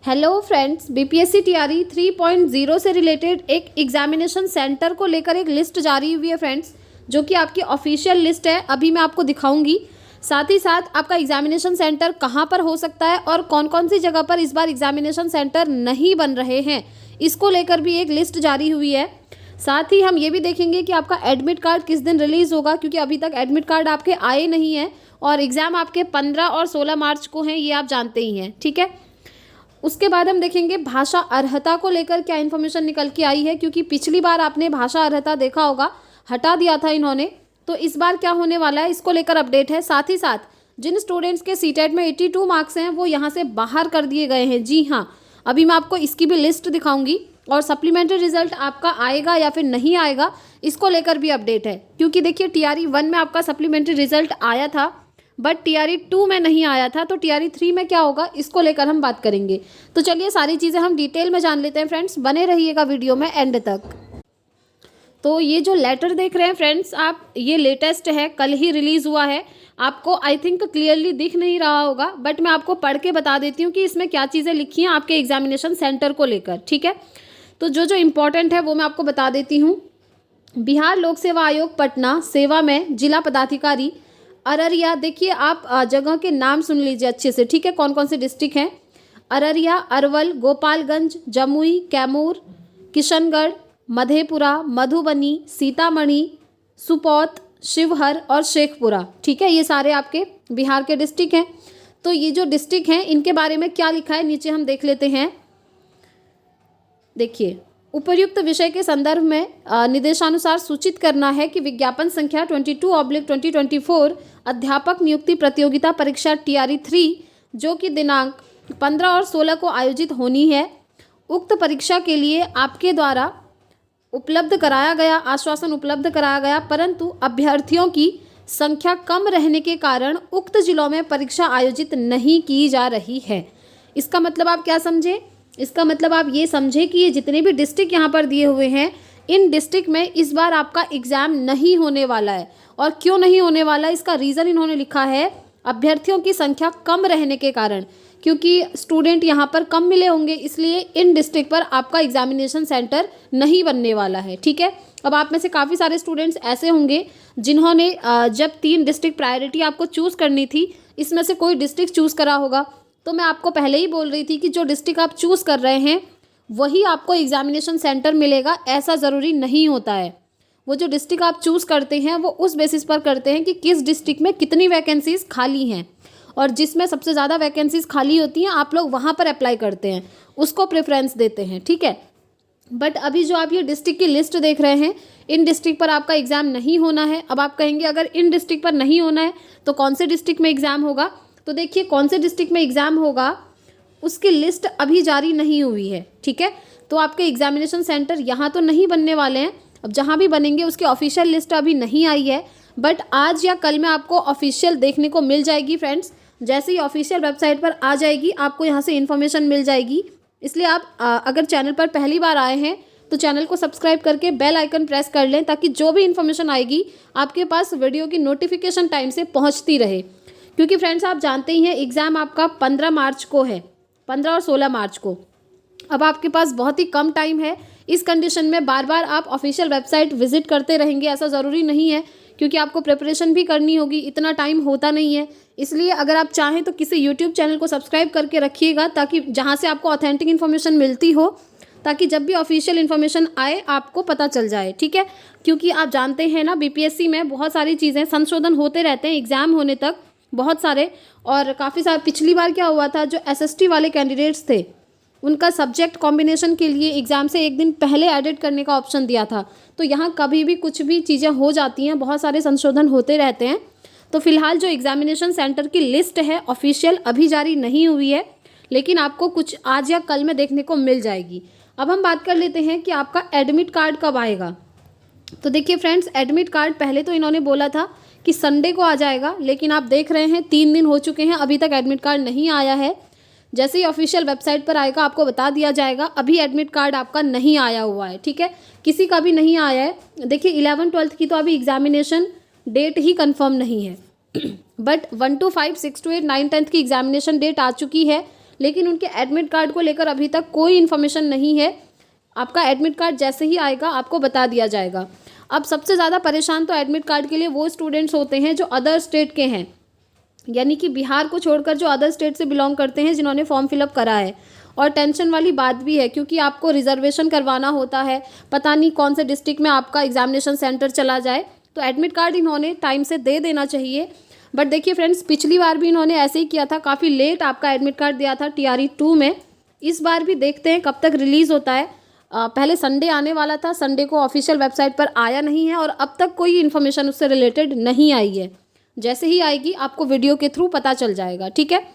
Hello friends, BPSC TRE 3.0 से related एक examination centre को लेकर एक लिस्ट जारी हुई है फ्रेंड्स, जो कि आपकी ऑफिशियल लिस्ट है। अभी मैं आपको दिखाऊंगी। साथ ही साथ आपका एग्जामिनेशन सेंटर कहां पर हो सकता है और कौन कौन सी जगह पर इस बार एग्जामिनेशन सेंटर नहीं बन रहे हैं, इसको लेकर भी एक लिस्ट जारी हुई है। साथ ही हम ये भी देखेंगे कि आपका एडमिट कार्ड किस दिन रिलीज़ होगा, क्योंकि अभी तक एडमिट कार्ड आपके आए नहीं हैं और एग्ज़ाम आपके 15 और 16 मार्च को हैं, ये आप जानते ही हैं। ठीक है, उसके बाद हम देखेंगे भाषा अर्हता को लेकर क्या इन्फॉर्मेशन निकल के आई है, क्योंकि पिछली बार आपने भाषा अर्हता देखा होगा, हटा दिया था इन्होंने। तो इस बार क्या होने वाला है, इसको लेकर अपडेट है। साथ ही साथ जिन स्टूडेंट्स के सीटेट में 82 मार्क्स हैं वो यहाँ से बाहर कर दिए गए हैं। जी हाँ, अभी मैं आपको इसकी भी लिस्ट दिखाऊंगी और सप्लीमेंट्री रिजल्ट आपका आएगा या फिर नहीं आएगा, इसको लेकर भी अपडेट है। क्योंकि देखिए टीआरई 1 में आपका सप्लीमेंट्री रिजल्ट आया था, बट टीआरई 2 में नहीं आया था, तो टीआरई 3 में क्या होगा इसको लेकर हम बात करेंगे। तो चलिए सारी चीज़ें हम डिटेल में जान लेते हैं फ्रेंड्स, बने रहिएगा वीडियो में एंड तक। तो ये जो लेटर देख रहे हैं फ्रेंड्स आप, ये लेटेस्ट है, कल ही रिलीज़ हुआ है। आपको आई थिंक क्लियरली दिख नहीं रहा होगा, बट मैं आपको पढ़ के बता देती हूँ कि इसमें क्या चीज़ें लिखी हैं आपके एग्जामिनेशन सेंटर को लेकर। ठीक है, तो जो जो इम्पोर्टेंट है वो मैं आपको बता देती हूँ। बिहार लोक सेवा आयोग पटना सेवा में जिला पदाधिकारी अररिया। देखिए आप जगह के नाम सुन लीजिए अच्छे से। ठीक है, कौन कौन से डिस्ट्रिक्ट हैं, अररिया, अरवल, गोपालगंज, जमुई, कैमूर, किशनगढ़, मधेपुरा, मधुबनी, सीतामढ़ी, सुपौत, शिवहर और शेखपुरा। ठीक है, ये सारे आपके बिहार के डिस्ट्रिक्ट हैं। तो ये जो डिस्ट्रिक्ट हैं इनके बारे में क्या लिखा है नीचे हम देख लेते हैं। देखिए, उपर्युक्त विषय के संदर्भ में निर्देशानुसार सूचित करना है कि विज्ञापन संख्या 22/2024 अध्यापक नियुक्ति प्रतियोगिता परीक्षा टीआरई 3 जो कि दिनांक 15 और 16 को आयोजित होनी है, उक्त परीक्षा के लिए आपके द्वारा आश्वासन उपलब्ध कराया गया, परंतु अभ्यर्थियों की संख्या कम रहने के कारण उक्त जिलों में परीक्षा आयोजित नहीं की जा रही है। इसका मतलब आप क्या समझे, इसका मतलब आप ये समझे कि ये जितने भी डिस्ट्रिक्ट यहाँ पर दिए हुए हैं, इन डिस्ट्रिक्ट में इस बार आपका एग्ज़ाम नहीं होने वाला है। और क्यों नहीं होने वाला है, इसका रीज़न इन्होंने लिखा है अभ्यर्थियों की संख्या कम रहने के कारण, क्योंकि स्टूडेंट यहाँ पर कम मिले होंगे, इसलिए इन डिस्ट्रिक्ट पर आपका एग्जामिनेशन सेंटर नहीं बनने वाला है। ठीक है, अब आप में से काफ़ी सारे स्टूडेंट्स ऐसे होंगे जिन्होंने जब 3 डिस्ट्रिक्ट प्रायोरिटी आपको चूज़ करनी थी, इसमें से कोई डिस्ट्रिक्ट चूज़ करा होगा। तो मैं आपको पहले ही बोल रही थी कि जो डिस्ट्रिक्ट आप चूज़ कर रहे हैं वही आपको एग्जामिनेशन सेंटर मिलेगा, ऐसा ज़रूरी नहीं होता है। वो जो डिस्ट्रिक्ट आप चूज़ करते हैं वो उस बेसिस पर करते हैं कि किस डिस्ट्रिक्ट में कितनी वैकेंसीज़ खाली हैं, और जिसमें सबसे ज़्यादा वैकेंसीज़ खाली होती हैं आप लोग वहाँ पर अप्लाई करते हैं, उसको प्रेफरेंस देते हैं। ठीक है, बट अभी जो आप ये डिस्ट्रिक्ट की लिस्ट देख रहे हैं, इन डिस्ट्रिक्ट पर आपका एग्ज़ाम नहीं होना है। अब आप कहेंगे अगर इन डिस्ट्रिक्ट पर नहीं होना है तो कौन से डिस्ट्रिक्ट में एग्ज़ाम होगा, तो देखिए कौन से डिस्ट्रिक्ट में एग्ज़ाम होगा उसकी लिस्ट अभी जारी नहीं हुई है। ठीक है, तो आपके एग्जामिनेशन सेंटर यहाँ तो नहीं बनने वाले हैं, अब जहाँ भी बनेंगे उसकी ऑफिशियल लिस्ट अभी नहीं आई है, बट आज या कल में आपको ऑफिशियल देखने को मिल जाएगी फ्रेंड्स। जैसे ही ऑफिशियल वेबसाइट पर आ जाएगी आपको यहाँ से इन्फॉर्मेशन मिल जाएगी। इसलिए आप अगर चैनल पर पहली बार आए हैं तो चैनल को सब्सक्राइब करके बेल आइकन प्रेस कर लें, ताकि जो भी इन्फॉर्मेशन आएगी आपके पास वीडियो की नोटिफिकेशन टाइम से पहुँचती रहे। क्योंकि फ्रेंड्स आप जानते ही हैं एग्ज़ाम आपका 15 मार्च को है, 15 और 16 मार्च को। अब आपके पास बहुत ही कम टाइम है। इस कंडीशन में बार बार आप ऑफिशियल वेबसाइट विजिट करते रहेंगे ऐसा ज़रूरी नहीं है, क्योंकि आपको प्रिपरेशन भी करनी होगी, इतना टाइम होता नहीं है। इसलिए अगर आप चाहें तो किसी यूट्यूब चैनल को सब्सक्राइब करके रखिएगा, ताकि जहाँ से आपको ऑथेंटिक इन्फॉर्मेशन मिलती हो, ताकि जब भी ऑफिशियल इन्फॉर्मेशन आए आपको पता चल जाए। ठीक है, क्योंकि आप जानते हैं ना बीपीएससी में बहुत सारी चीज़ें संशोधन होते रहते हैं एग्ज़ाम होने तक, बहुत सारे। और काफ़ी सारे पिछली बार क्या हुआ था, जो एसएसटी वाले कैंडिडेट्स थे उनका सब्जेक्ट कॉम्बिनेशन के लिए एग्ज़ाम से एक दिन पहले एडिट करने का ऑप्शन दिया था। तो यहाँ कभी भी कुछ भी चीज़ें हो जाती हैं, बहुत सारे संशोधन होते रहते हैं। तो फिलहाल जो एग्जामिनेशन सेंटर की लिस्ट है ऑफिशियल अभी जारी नहीं हुई है, लेकिन आपको कुछ आज या कल में देखने को मिल जाएगी। अब हम बात कर लेते हैं कि आपका एडमिट कार्ड कब आएगा। तो देखिए फ्रेंड्स, एडमिट कार्ड पहले तो इन्होंने बोला था कि संडे को आ जाएगा, लेकिन आप देख रहे हैं 3 दिन हो चुके हैं, अभी तक एडमिट कार्ड नहीं आया है। जैसे ही ऑफिशियल वेबसाइट पर आएगा आपको बता दिया जाएगा। अभी एडमिट कार्ड आपका नहीं आया हुआ है। ठीक है, किसी का भी नहीं आया है। देखिए 11, 12 की तो अभी एग्जामिनेशन डेट ही कंफर्म नहीं है, बट 1 to 5, 6 to 8, 9, 10 की एग्जामिनेशन डेट आ चुकी है, लेकिन उनके एडमिट कार्ड को लेकर अभी तक कोई इन्फॉर्मेशन नहीं है। आपका एडमिट कार्ड जैसे ही आएगा आपको बता दिया जाएगा। अब सबसे ज़्यादा परेशान तो एडमिट कार्ड के लिए वो स्टूडेंट्स होते हैं जो अदर स्टेट के हैं, यानी कि बिहार को छोड़कर जो अदर स्टेट से बिलोंग करते हैं, जिन्होंने फॉर्म फिलअप करा है। और टेंशन वाली बात भी है क्योंकि आपको रिजर्वेशन करवाना होता है, पता नहीं कौन से डिस्ट्रिक्ट में आपका एग्जामिनेशन सेंटर चला जाए, तो एडमिट कार्ड इन्होंने टाइम से दे देना चाहिए। बट देखिए फ्रेंड्स, पिछली बार भी इन्होंने ऐसे ही किया था, काफ़ी लेट आपका एडमिट कार्ड दिया था TRE 2 में। इस बार भी देखते हैं कब तक रिलीज़ होता है। पहले संडे आने वाला था, संडे को ऑफिशियल वेबसाइट पर आया नहीं है और अब तक कोई इन्फॉर्मेशन उससे रिलेटेड नहीं आई है। जैसे ही आएगी आपको वीडियो के थ्रू पता चल जाएगा, ठीक है।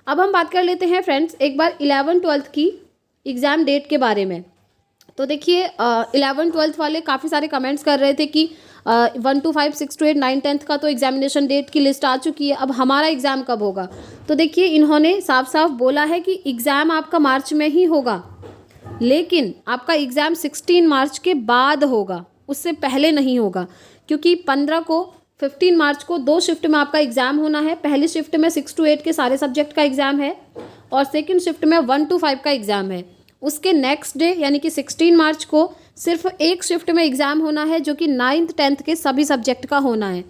अब हम बात कर लेते हैं फ्रेंड्स एक बार 11th-12th की एग्ज़ाम डेट के बारे में। तो देखिए 11th-12th वाले काफ़ी सारे कमेंट्स कर रहे थे कि 1 to 5, 6 to 8, 9, 10th का तो एग्जामिनेशन डेट की लिस्ट आ चुकी है, अब हमारा एग्ज़ाम कब होगा। तो देखिए इन्होंने साफ साफ बोला है कि एग्ज़ाम आपका मार्च में ही होगा, लेकिन आपका एग्ज़ाम 16 मार्च के बाद होगा, उससे पहले नहीं होगा। क्योंकि 15 मार्च को 2 शिफ्ट में आपका एग्ज़ाम होना है। पहली शिफ्ट में 6 to 8 के सारे सब्जेक्ट का एग्ज़ाम है और सेकंड शिफ्ट में 1 to 5 का एग्ज़ाम है। उसके नेक्स्ट डे यानी कि 16 मार्च को सिर्फ एक शिफ्ट में एग्ज़ाम होना है, जो कि 9th 10th के सभी सब्जेक्ट का होना है।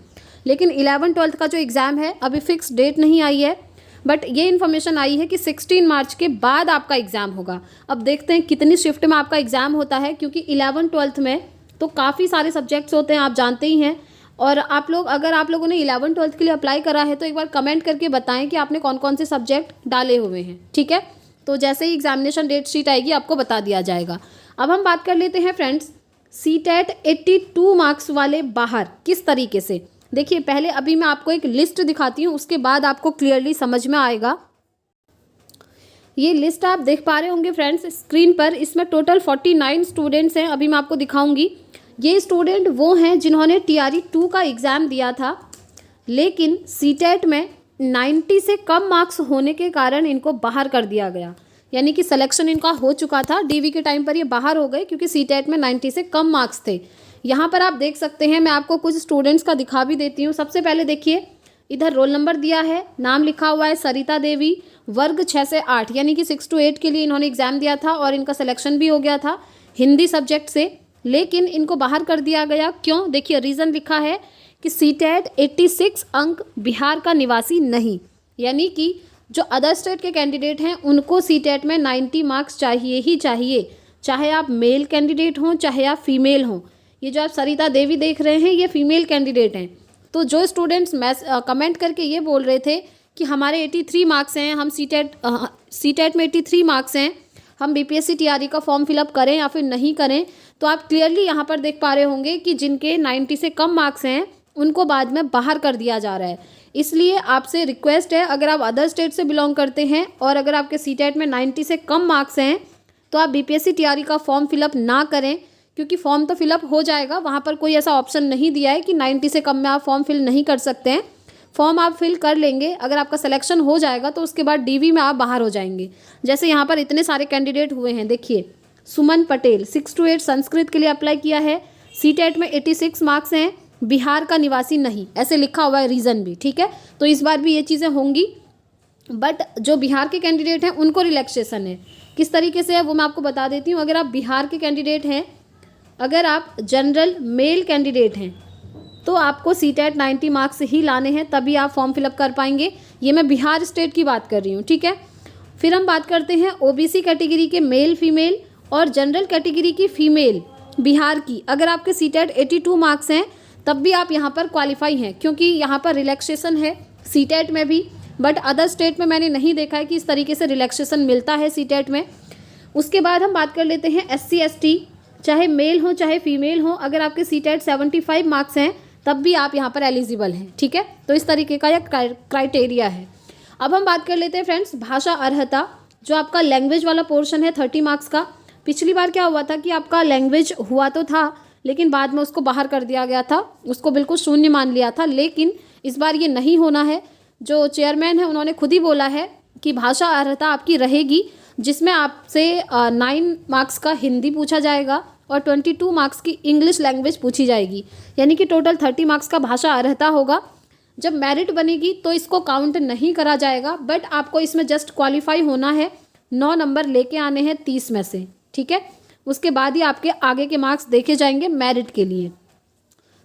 लेकिन 11th-12th का जो एग्ज़ाम है अभी फिक्स डेट नहीं आई है, बट ये इन्फॉर्मेशन आई है कि 16 मार्च के बाद आपका एग्ज़ाम होगा। अब देखते हैं कितनी शिफ्ट में आपका एग्ज़ाम होता है, क्योंकि 11th-12th में तो काफ़ी सारे सब्जेक्ट्स होते हैं, आप जानते ही हैं। और आप लोग, अगर आप लोगों ने 11th-12th के लिए अप्लाई करा है तो एक बार कमेंट करके बताएं कि आपने कौन कौन से सब्जेक्ट डाले हुए हैं, ठीक है। तो जैसे ही एग्जामिनेशन डेट शीट आएगी आपको बता दिया जाएगा। अब हम बात कर लेते हैं फ्रेंड्स CTET 82 मार्क्स वाले बाहर किस तरीके से। देखिए पहले अभी मैं आपको एक लिस्ट दिखाती हूँ, उसके बाद आपको क्लियरली समझ में आएगा। ये लिस्ट आप देख पा रहे होंगे फ्रेंड्स स्क्रीन पर, इसमें टोटल 49 स्टूडेंट्स हैं। अभी मैं आपको दिखाऊंगी। ये स्टूडेंट वो हैं जिन्होंने TRE 2 का एग्ज़ाम दिया था, लेकिन CTET में 90 से कम मार्क्स होने के कारण इनको बाहर कर दिया गया। यानी कि सिलेक्शन इनका हो चुका था, DV के टाइम पर ये बाहर हो गए क्योंकि CTET में 90 से कम मार्क्स थे। यहाँ पर आप देख सकते हैं, मैं आपको कुछ स्टूडेंट्स का दिखा भी देती हूँ। सबसे पहले देखिए इधर रोल नंबर दिया है, नाम लिखा हुआ है सरिता देवी, वर्ग 6 से 8 यानी कि 6 to 8 के लिए इन्होंने एग्ज़ाम दिया था और इनका सिलेक्शन भी हो गया था हिंदी सब्जेक्ट से, लेकिन इनको बाहर कर दिया गया। क्यों? देखिए रीज़न लिखा है कि CTET 86 अंक बिहार का निवासी नहीं, यानी कि जो अदर स्टेट के कैंडिडेट हैं उनको CTET में 90 मार्क्स चाहिए ही चाहिए, चाहे आप मेल कैंडिडेट हों चाहे आप फीमेल हों। ये जो आप सरिता देवी देख रहे हैं ये फीमेल कैंडिडेट हैं। तो जो स्टूडेंट्स कमेंट करके ये बोल रहे थे कि हमारे 83 मार्क्स हैं, हम CTET में 83 मार्क्स हैं, हम BPSC TRE का फॉर्म फिलअप करें या फिर नहीं करें, तो आप क्लियरली यहाँ पर देख पा रहे होंगे कि जिनके 90 से कम मार्क्स हैं उनको बाद में बाहर कर दिया जा रहा है। इसलिए आपसे रिक्वेस्ट है, अगर आप अदर स्टेट से बिलोंग करते हैं और अगर आपके CTET में 90 से कम मार्क्स हैं तो आप BPSC TRE का फॉर्म फिलअप ना करें, क्योंकि फॉर्म तो फिलअप हो जाएगा, वहाँ पर कोई ऐसा ऑप्शन नहीं दिया है कि 90 से कम में आप फॉर्म फिल नहीं कर सकते हैं। फॉर्म आप फिल कर लेंगे, अगर आपका सिलेक्शन हो जाएगा तो उसके बाद DV में आप बाहर हो जाएंगे। जैसे यहाँ पर इतने सारे कैंडिडेट हुए हैं, देखिए सुमन पटेल 6 to 8 संस्कृत के लिए अप्लाई किया है, CTET में 86 मार्क्स हैं, बिहार का निवासी नहीं, ऐसे लिखा हुआ है रीज़न भी, ठीक है। तो इस बार भी ये चीज़ें होंगी, बट जो बिहार के कैंडिडेट हैं उनको रिलैक्सेशन है। किस तरीके से है वो मैं आपको बता देती हूँ। अगर आप बिहार के कैंडिडेट हैं, अगर आप जनरल मेल कैंडिडेट हैं तो आपको CTET 90 मार्क्स ही लाने हैं, तभी आप फॉर्म फिलअप कर पाएंगे। ये मैं बिहार स्टेट की बात कर रही हूँ, ठीक है। फिर हम बात करते हैं OBC कैटेगरी के मेल फीमेल और जनरल कैटेगरी की फ़ीमेल बिहार की। अगर आपके CTET 82 मार्क्स हैं तब भी आप यहाँ पर क्वालिफाई हैं, क्योंकि यहाँ पर रिलैक्सेशन है CTET में भी, बट अदर स्टेट में मैंने नहीं देखा है कि इस तरीके से रिलैक्सेशन मिलता है CTET में। उसके बाद हम बात कर लेते हैं SC ST, चाहे मेल हो चाहे फीमेल हो, अगर आपके CTET 75 मार्क्स हैं तब भी आप यहाँ पर एलिजिबल हैं, ठीक है। तो इस तरीके का यह क्राइटेरिया है। अब हम बात कर लेते हैं फ्रेंड्स भाषा अर्हता, जो आपका लैंग्वेज वाला पोर्शन है 30 मार्क्स का। पिछली बार क्या हुआ था कि आपका लैंग्वेज हुआ तो था, लेकिन बाद में उसको बाहर कर दिया गया था, उसको बिल्कुल शून्य मान लिया था। लेकिन इस बार ये नहीं होना है। जो चेयरमैन है उन्होंने खुद ही बोला है कि भाषा अर्हता आपकी रहेगी, जिसमें आपसे 9 मार्क्स का हिंदी पूछा जाएगा और 22 मार्क्स की इंग्लिश लैंग्वेज पूछी जाएगी, यानी कि टोटल 30 मार्क्स का भाषा अर्हता होगा। जब मेरिट बनेगी तो इसको काउंट नहीं करा जाएगा, बट आपको इसमें जस्ट क्वालिफाई होना है, 9 नंबर लेके आने हैं 30 में से, ठीक है। उसके बाद ही आपके आगे के मार्क्स देखे जाएंगे मेरिट के लिए।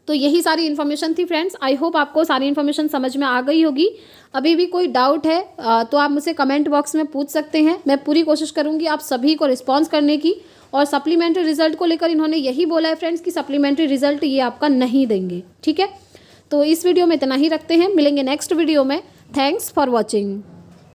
तो यही सारी इन्फॉर्मेशन थी फ्रेंड्स। आई होप आपको सारी इन्फॉर्मेशन समझ में आ गई होगी। अभी भी कोई डाउट है तो आप मुझसे कमेंट बॉक्स में पूछ सकते हैं। मैं पूरी कोशिश करूंगी आप सभी को रिस्पॉन्स करने की। और सप्लीमेंट्री रिजल्ट को लेकर इन्होंने यही बोला है फ्रेंड्स कि सप्लीमेंट्री रिजल्ट ये आपका नहीं देंगे, ठीक है। तो इस वीडियो में इतना ही रखते हैं, मिलेंगे नेक्स्ट वीडियो में। Thanks for watching.